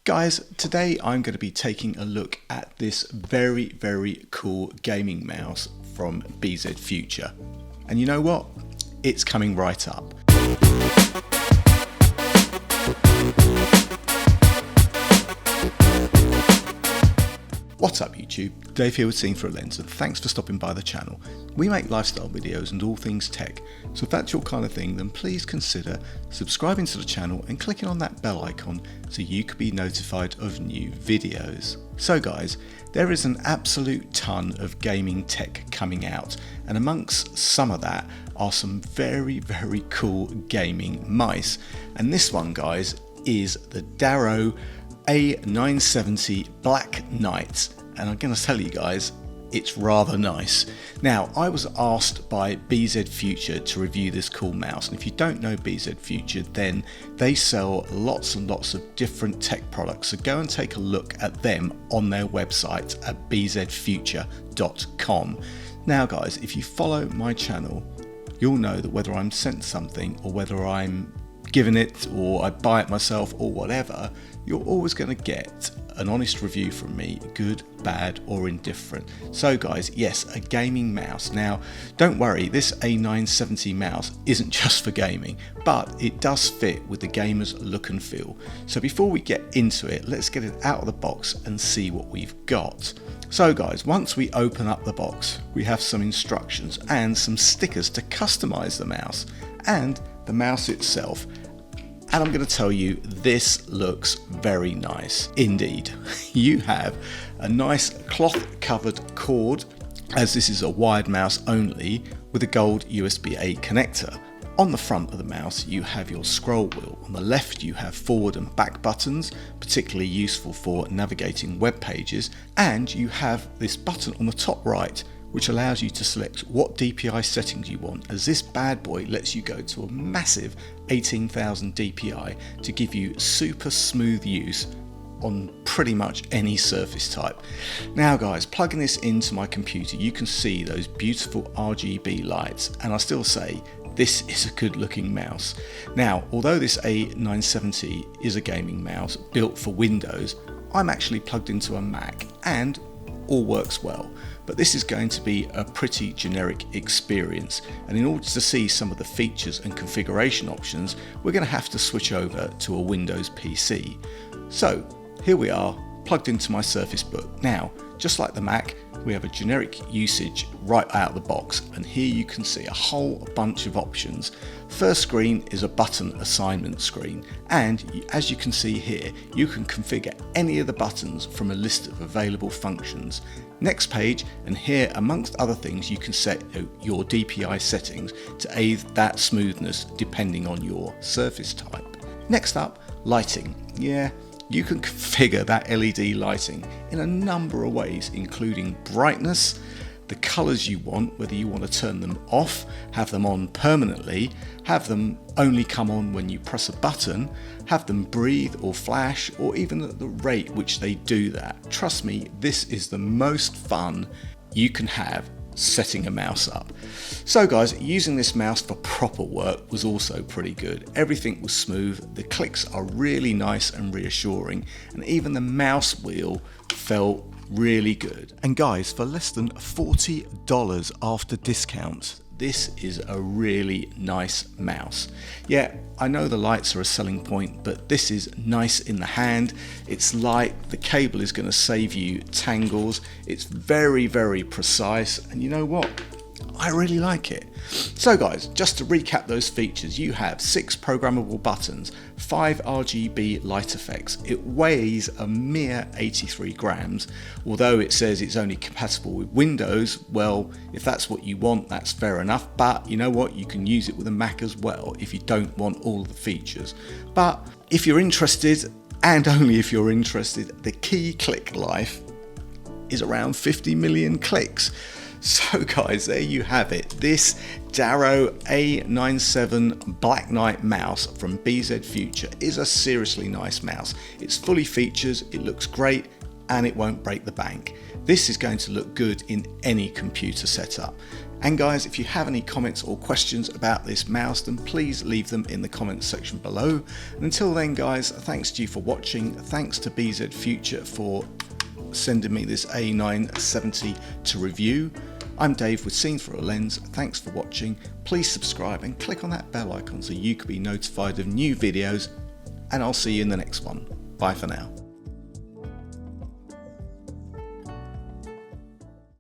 Guys, today I'm going to be taking a look at this very cool gaming mouse from Bzfuture. And you know what? It's coming right up. What's up YouTube? Dave here with Seeing Through a Lens, and thanks for stopping by the channel. We make lifestyle videos and all things tech, so if that's your kind of thing, then please consider subscribing to the channel and clicking on that bell icon so you can be notified of new videos. So guys, there is an absolute ton of gaming tech coming out, and amongst some of that are some very cool gaming mice. And this one, guys, is the Dareu A970 Black Knight, and I'm going to tell you guys, it's rather nice. Now, I was asked by Bzfuture to review this cool mouse, and if you don't know Bzfuture, then they sell lots and lots of different tech products, so go and take a look at them on their website at bzfuture.com. Now guys, if you follow my channel, you'll know that whether I'm sent something or whether I'm given it or I buy it myself or whatever, you're always going to get an honest review from me, good, bad or indifferent. So guys, yes, a gaming mouse. Now don't worry, this A970 mouse isn't just for gaming, but it does fit with the gamer's look and feel. So before we get into it, let's get it out of the box and see what we've got. So guys, once we open up the box, we have some instructions and some stickers to customize the mouse and the mouse itself. And I'm going to tell you, this looks very nice indeed. You have a nice cloth covered cord, as this is a wired mouse only, with a gold USB-A connector. On the front of the mouse you have your scroll wheel. On the left you have forward and back buttons, particularly useful for navigating web pages, and you have this button on the top right which allows you to select what DPI settings you want, as this bad boy lets you go to a massive 18,000 DPI to give you super smooth use on pretty much any surface type. Now guys, plugging this into my computer, you can see those beautiful RGB lights, and I still say this is a good looking mouse. Now, although this A970 is a gaming mouse built for Windows, I'm actually plugged into a Mac and all works well, but this is going to be a pretty generic experience, and in order to see some of the features and configuration options, we're going to have to switch over to a Windows PC. So here we are, plugged into my Surface Book. Now, just like the Mac, we have a generic usage right out of the box, and here you can see a whole bunch of options. First screen is a button assignment screen, and as you can see here, you can configure any of the buttons from a list of available functions. Next page, and here amongst other things you can set your DPI settings to aid that smoothness depending on your surface type. Next up, lighting. Yeah, you can configure that LED lighting in a number of ways, including brightness, the colours you want, whether you want to turn them off, have them on permanently, have them only come on when you press a button, have them breathe or flash, or even at the rate which they do that. Trust me, this is the most fun you can have setting a mouse up. So guys, using this mouse for proper work was also pretty good. Everything was smooth, the clicks are really nice and reassuring, and even the mouse wheel felt really good. And guys, for less than $40 after discount, this is a really nice mouse. Yeah, I know the lights are a selling point, but this is nice in the hand. It's light, the cable is going to save you tangles. It's very precise, and you know what? I really like it. So guys, just to recap those features, you have 6 programmable buttons, 5 RGB light effects. It weighs a mere 83 grams. Although it says it's only compatible with Windows, well, if that's what you want, that's fair enough. But you know what? You can use it with a Mac as well if you don't want all the features. But if you're interested, and only if you're interested, the key click life is around 50 million clicks. So guys, there you have it. This Dareu A970 Black Knight mouse from Bzfuture is a seriously nice mouse. It's fully features, it looks great, and it won't break the bank. This is going to look good in any computer setup. And guys, if you have any comments or questions about this mouse, then please leave them in the comments section below. And until then guys, thanks to you for watching. Thanks to Bzfuture for sending me this A970 to review. I'm Dave with Seen Through a Lens. Thanks for watching. Please subscribe and click on that bell icon so you can be notified of new videos, and I'll see you in the next one. Bye for now.